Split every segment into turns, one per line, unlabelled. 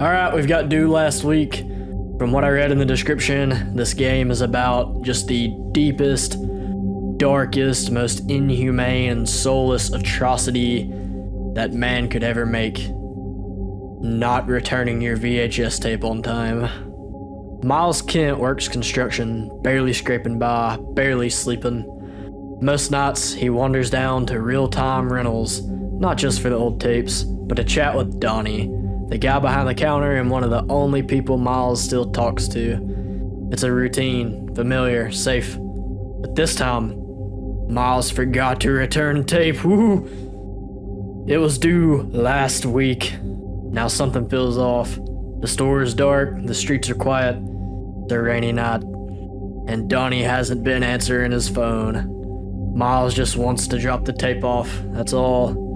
Alright, we've got due last week. From what I read in the description, this game is about just the deepest, darkest, most inhumane and soulless atrocity that man could ever make. Not returning your VHS tape on time. Miles Kent works construction, barely scraping by, barely sleeping. Most nights, he wanders down to real-time rentals, not just for the old tapes, but to chat with Donnie, the guy behind the counter and one of the only people Miles still talks to. It's a routine, familiar, safe. But this time, Miles forgot to return tape. Woo! It was due last week. Now something feels off. The store is dark, the streets are quiet. It's a rainy night, and Donnie hasn't been answering his phone. Miles just wants to drop the tape off, that's all.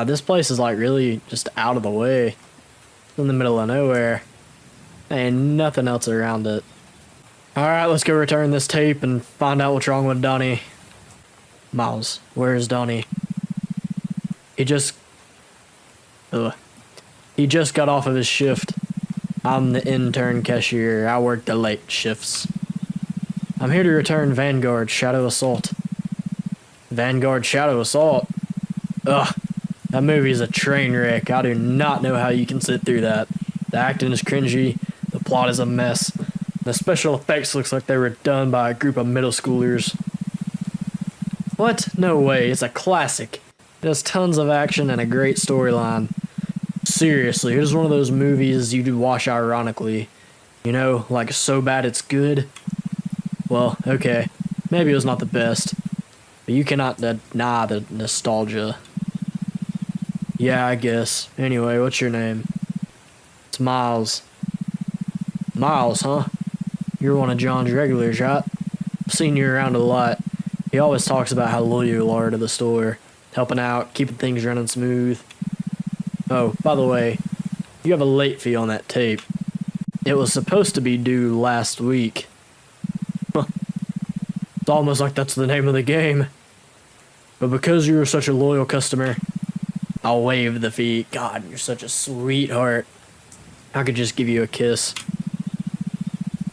This place is like really just out of the way. In the middle of nowhere. Ain't nothing else around it. Alright, let's go return this tape and find out what's wrong with Donnie. Miles, where is Donnie? He just got off of his shift. I'm the intern cashier. I work the late shifts. I'm here to return Vanguard Shadow Assault. Vanguard Shadow Assault? Ugh. That movie is a train wreck. I do not know how you can sit through that. The acting is cringy. The plot is a mess. The special effects looks like they were done by a group of middle schoolers. What? No way. It's a classic. It has tons of action and a great storyline. Seriously, it is one of those movies you do watch ironically. You know, like so bad it's good. Well, okay. Maybe it was not the best. But you cannot deny the nostalgia. Yeah, I guess. Anyway, what's your name? It's Miles. Miles, huh? You're one of John's regulars, right? I've seen you around a lot. He always talks about how loyal you are to the store. Helping out, keeping things running smooth. Oh, by the way, you have a late fee on that tape. It was supposed to be due last week. Huh. It's almost like that's the name of the game. But because you were such a loyal customer, I'll waive the fee. God, you're such a sweetheart. I could just give you a kiss.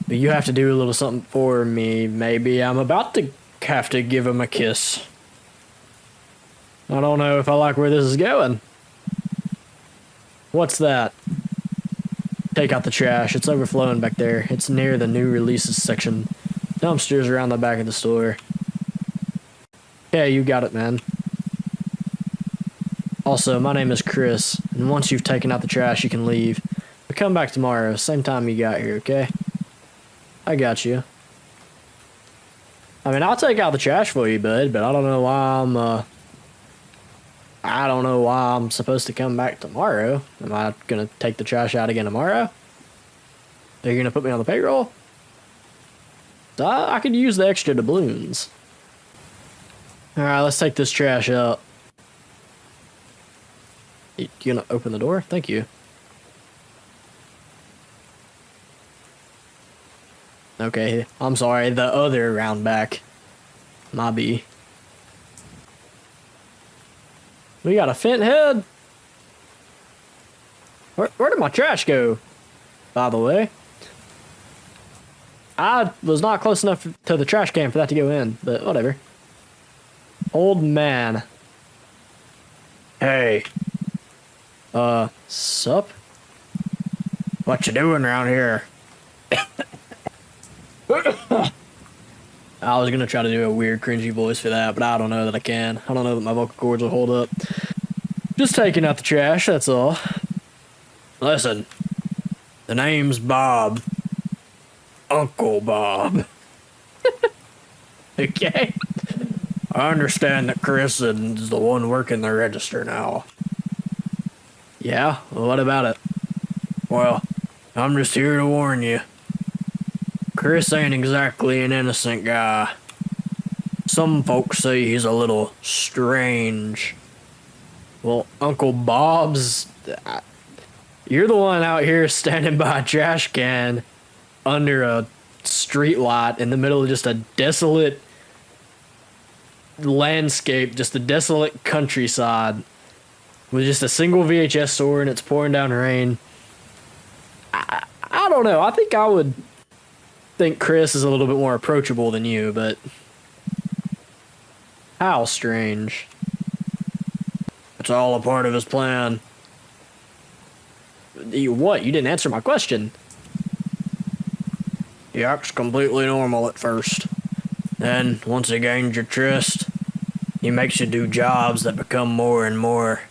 But you have to do a little something for me. Maybe I'm about to have to give him a kiss. I don't know if I like where this is going. What's that? Take out the trash. It's overflowing back there. It's near the new releases section. Dumpsters around the back of the store. Yeah, you got it, man. Also, my name is Chris, and once you've taken out the trash, you can leave. But come back tomorrow, same time you got here, okay? I got you. I mean, I'll take out the trash for you, bud, but I don't know why I'm supposed to come back tomorrow. Am I gonna take the trash out again tomorrow? Are you gonna put me on the payroll? I could use the extra doubloons. Alright, let's take this trash out. You gonna open the door? Thank you. Okay, I'm sorry, the other round back. My B. We got a Fent head? Where did my trash go? By the way. I was not close enough to the trash can for that to go in, but whatever. Old man. Hey. Sup? What you doing around here? I was gonna try to do a weird, cringy voice for that, but I don't know that I can. I don't know that my vocal cords will hold up. Just taking out the trash, that's all. Listen, the name's Bob. Uncle Bob. Okay? I understand that Chris is the one working the register now. Yeah? Well, what about it? Well, I'm just here to warn you. Chris ain't exactly an innocent guy. Some folks say he's a little strange. Well, Uncle Bob's... You're the one out here standing by a trash can under a street light in the middle of just a desolate landscape, just a desolate countryside with just a single VHS store and it's pouring down rain. don't know. I think I would think Chris is a little bit more approachable than you, but how strange. It's all a part of his plan. What? You didn't answer my question. He acts completely normal at first. Then, once he gains your trust, he makes you do jobs that become more and more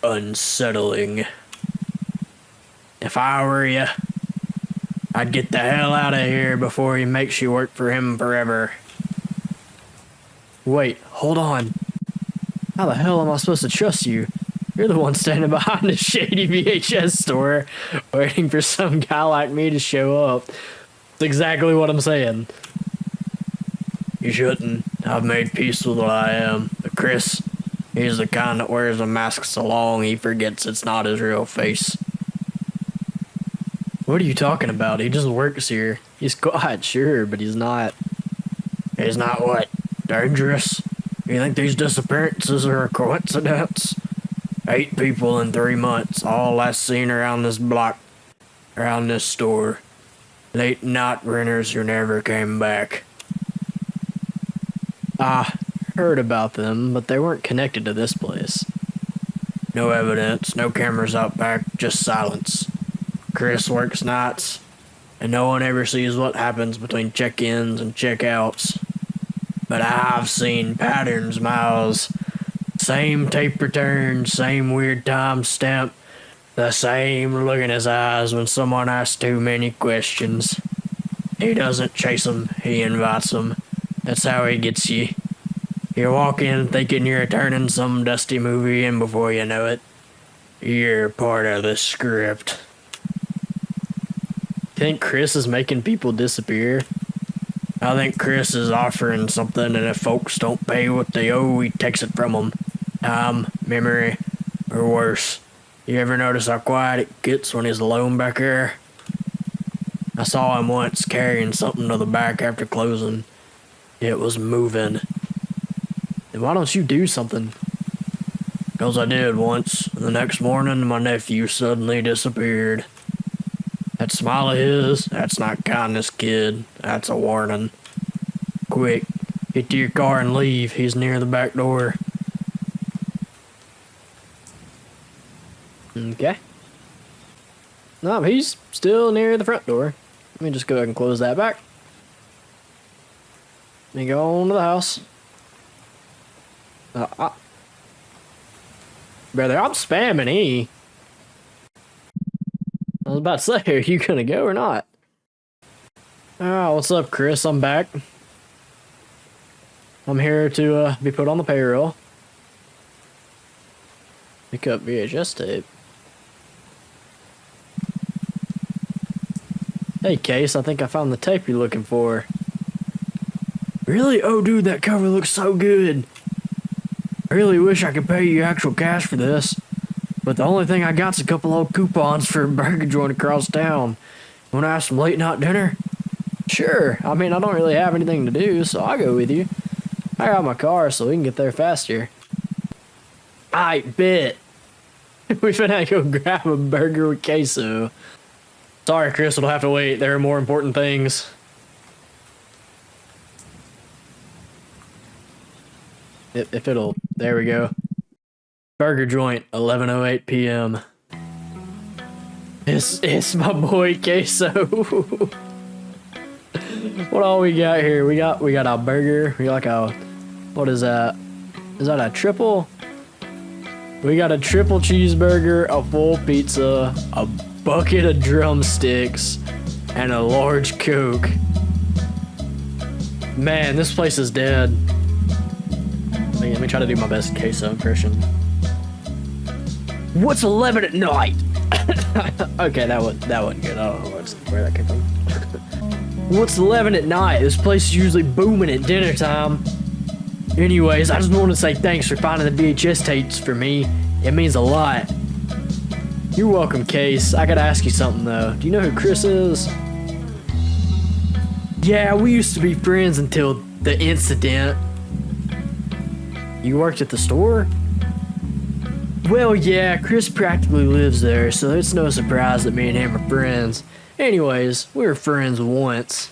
unsettling. If I were you, I'd get the hell out of here before he makes you work for him forever. Wait, hold on. How the hell am I supposed to trust you? You're the one standing behind a shady VHS store, waiting for some guy like me to show up. That's exactly what I'm saying. You shouldn't. I've made peace with what I am. But Chris, he's the kind that wears a mask so long he forgets it's not his real face. What are you talking about? He just works here. He's quiet, sure, but he's not. He's not what? Dangerous? You think these disappearances are a coincidence? 8 people in 3 months, all last seen around this block, around this store. Late night renters who never came back. I heard about them, but they weren't connected to this place. No evidence, no cameras out back, just silence. Chris works nights, and no one ever sees what happens between check-ins and check-outs. But I've seen patterns, Miles. Same tape return, same weird time stamp, the same look in his eyes when someone asks too many questions. He doesn't chase them, he invites them. That's how he gets you. You walk in thinking you're returning some dusty movie, and before you know it, you're part of the script. Think Chris is making people disappear? I think Chris is offering something, and if folks don't pay what they owe, he takes it from them. Time, memory, or worse. You ever notice how quiet it gets when he's alone back there? I saw him once carrying something to the back after closing. It was moving. Then why don't you do something? 'Cause I did once, and the next morning my nephew suddenly disappeared. That smile of his, that's not kindness, kid. That's a warning. Quick, get to your car and leave. He's near the back door. Okay. No, he's still near the front door. Let me just go ahead and close that back. Let me go on to the house. Brother, I'm spamming E. I was about to say, are you gonna go or not? Ah, what's up, Chris? I'm back. I'm here to be put on the payroll. Pick up VHS tape. Hey, Case, I think I found the tape you're looking for. Really? Oh, dude, that cover looks so good. I really wish I could pay you actual cash for this. But the only thing I got's a couple old coupons for a burger joint across town. Wanna have some late night dinner? Sure. I mean, I don't really have anything to do, so I'll go with you. I got my car so we can get there faster. I bet. We finna go grab a burger with CaseOh. Sorry, Chris, it'll have to wait. There are more important things. If it'll... There we go. Burger joint, 11:08 p.m. It's my boy CaseOh. What all we got here? We got a burger. We got like a... What is that? Is that a triple? We got a triple cheeseburger, a full pizza, a bucket of drumsticks, and a large Coke. Man, this place is dead. Let me try to do my best CaseOh impression. What's 11 at night? Okay, that wasn't good. I don't know where that came from. What's 11 at night? This place is usually booming at dinner time. Anyways, I just want to say thanks for finding the VHS tapes for me. It means a lot. You're welcome, Case. I gotta ask you something though. Do you know who Chris is? Yeah, we used to be friends until the incident. You worked at the store? Well, yeah, Chris practically lives there, so it's no surprise that me and him are friends. Anyways, we were friends once.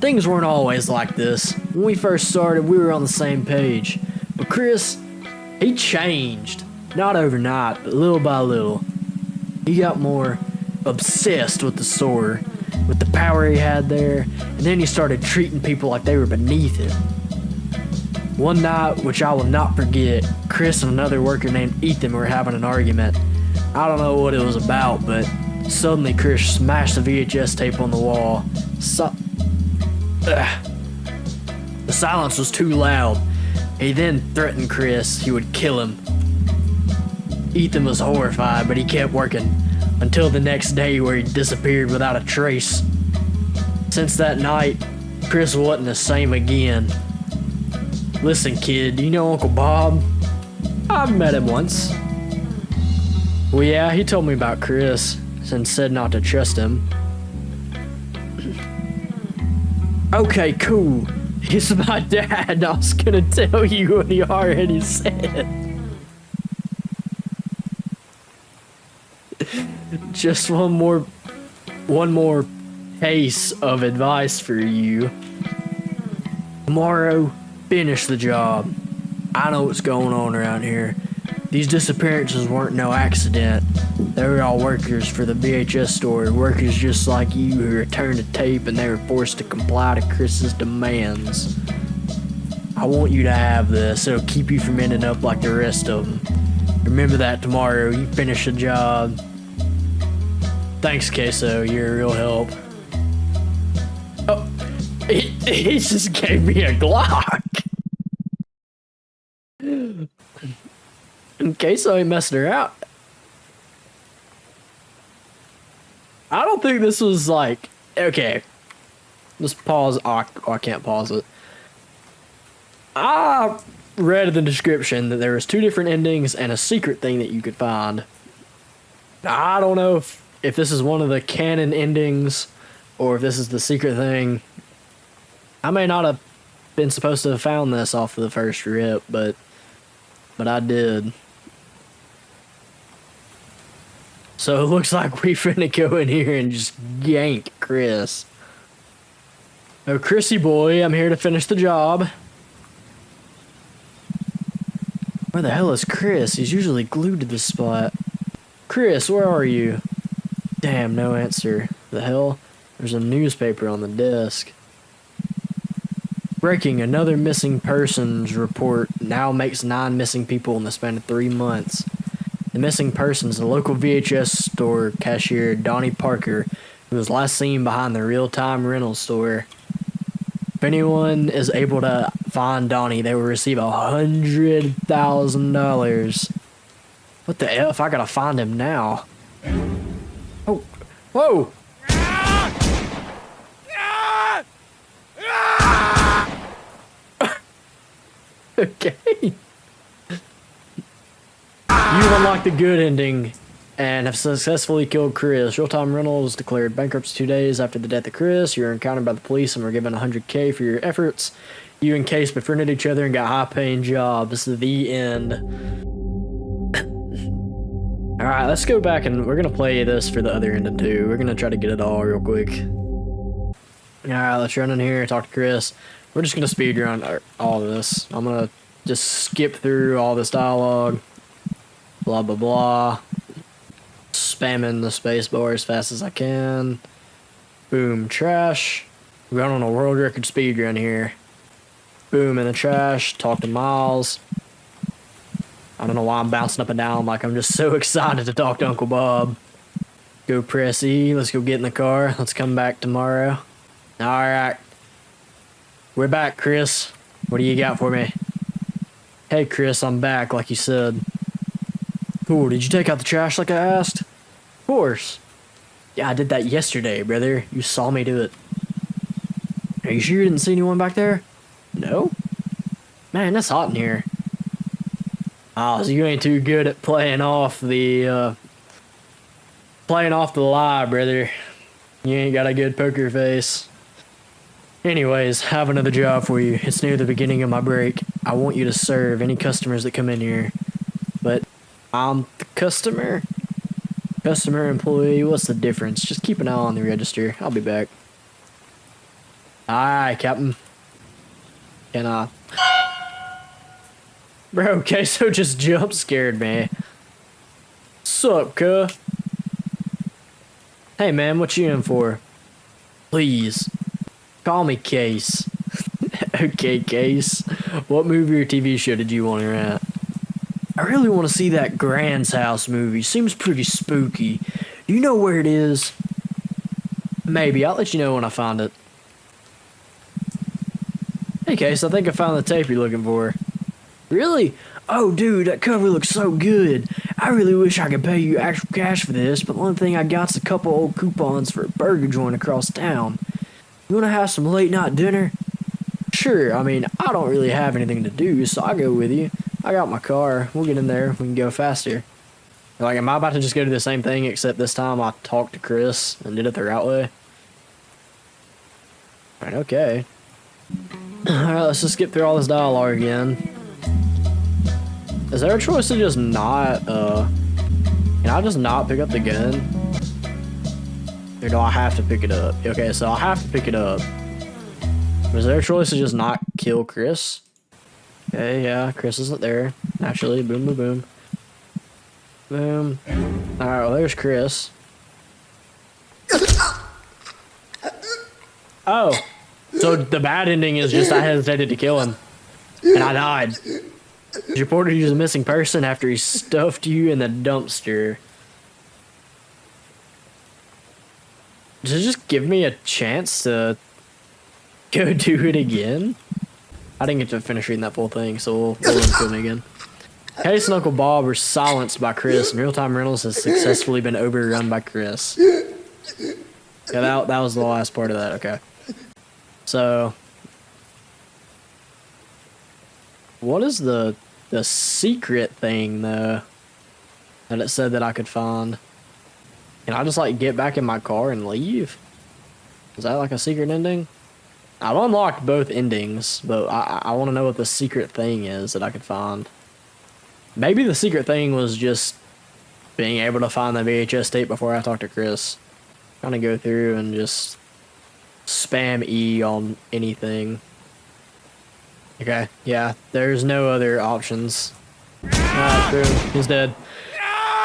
Things weren't always like this. When we first started, we were on the same page. But Chris, he changed. Not overnight, but little by little. He got more obsessed with the store, with the power he had there, and then he started treating people like they were beneath him. One night, which I will not forget, Chris and another worker named Ethan were having an argument. I don't know what it was about, but suddenly Chris smashed the VHS tape on the wall. The silence was too loud. He then threatened Chris he would kill him. Ethan was horrified, but he kept working until the next day where he disappeared without a trace. Since that night, Chris wasn't the same again. Listen, kid, do you know Uncle Bob? I've met him once. Well, yeah, he told me about Chris and said not to trust him. Okay, cool. He's my dad. I was gonna tell you what he already said. Just one more piece of advice for you. Tomorrow, finish the job. I know what's going on around here. These disappearances weren't no accident. They were all workers for the VHS store, workers just like you who returned a tape and they were forced to comply to Chris's demands. I want you to have this. It'll keep you from ending up like the rest of them. Remember that tomorrow. You finish the job. Thanks, CaseOh. You're a real help. Oh, he just gave me a Glock. In case I messed her out. I don't think this was like... Okay. Let's pause. Oh, I can't pause it. I read in the description that there was 2 different endings and a secret thing that you could find. I don't know if this is one of the canon endings or if this is the secret thing. I may not have been supposed to have found this off of the first rip, but I did. So it looks like we finna go in here and just yank Chris. Oh, Chrissy boy, I'm here to finish the job. Where the hell is Chris? He's usually glued to this spot. Chris, where are you? Damn, no answer. The hell? There's a newspaper on the desk. Breaking, another missing persons report now makes 9 missing people in the span of 3 months. The missing person is the local VHS store cashier, Donnie Parker, who was last seen behind the real-time rental store. If anyone is able to find Donnie, they will receive $100,000. What the F? I gotta find him now. Oh, whoa! Okay. You've unlocked the good ending and have successfully killed Chris. Real-time rental was declared bankruptcy 2 days after the death of Chris. You were encountered by the police and were given $100K for your efforts. You and Case befriended each other and got high-paying jobs. The end. Alright, let's go back and we're gonna play this for the other ending too. We're gonna try to get it all real quick. Alright, let's run in here, talk to Chris. We're just gonna speedrun all of this. I'm gonna just skip through all this dialogue. Blah, blah, blah. Spamming the space bar as fast as I can. Boom, trash. We're going on a world record speedrun here. Boom, in the trash. Talk to Miles. I don't know why I'm bouncing up and down like I'm just so excited to talk to Uncle Bob. Go press E. Let's go get in the car. Let's come back tomorrow. Alright. We're back, Chris. What do you got for me? Hey, Chris, I'm back, like you said. Cool, did you take out the trash like I asked? Of course. Yeah, I did that yesterday, brother. You saw me do it. Are you sure you didn't see anyone back there? No? Man, that's hot in here. Oh, so you ain't too good at playing off the lie, brother. You ain't got a good poker face. Anyways, I have another job for you. It's near the beginning of my break. I want you to serve any customers that come in here. But I'm the customer? Customer, employee, what's the difference? Just keep an eye on the register. I'll be back. Aye, Captain. Can I? Bro, CaseOh just jump scared me. Sup, cuh? Hey man, what you in for? Please, call me Case. Okay, Case. What movie or TV show did you want to rent? I really want to see that Grand's House movie. Seems pretty spooky. Do you know where it is? Maybe. I'll let you know when I find it. Hey, Case, I think I found the tape you're looking for. Really? Oh, dude, that cover looks so good. I really wish I could pay you actual cash for this, but one thing I got's a couple old coupons for a burger joint across town. You want to have some late-night dinner? Sure, I mean, I don't really have anything to do, so I'll go with you. I got my car. We'll get in there. We can go faster. Like, am I about to just go do the same thing, except this time I talked to Chris and did it the right way? Alright, okay. Alright, let's just skip through all this dialogue again. Is there a choice to just not, can I just not pick up the gun? Or do I have to pick it up? Okay, so I have to pick it up. Is there a choice to just not kill Chris? Okay, yeah, Chris isn't there. Naturally, boom, boom, boom. Boom. Alright, well, there's Chris. Oh. So the bad ending is just I hesitated to kill him. And I died. He reported you as a missing person after he stuffed you in the dumpster. Does it just give me a chance to go do it again? I didn't get to finish reading that full thing, so we'll let him kill me again. Case and Uncle Bob were silenced by Chris, and Real-Time Rentals has successfully been overrun by Chris. Yeah, that was the last part of that, okay. So, what is the secret thing, though, that it said that I could find? Can I just, like, get back in my car and leave? Is that, like, a secret ending? I've unlocked both endings, but I want to know what the secret thing is that I could find. Maybe the secret thing was just being able to find the VHS tape before I talked to Chris. Kind of go through and just spam E on anything. Okay, yeah, there's no other options. Alright, boom, he's dead.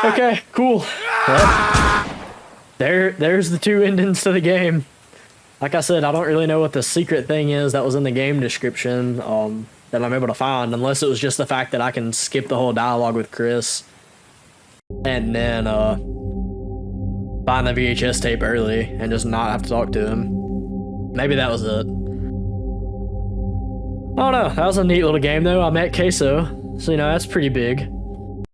Okay, cool. Well, there's the two endings to the game. Like I said, I don't really know what the secret thing is that was in the game description that I'm able to find, unless it was just the fact that I can skip the whole dialogue with Chris and then find the VHS tape early and just not have to talk to him. Maybe that was it. I don't know. That was a neat little game, though. I met CaseOh, so, you know, that's pretty big.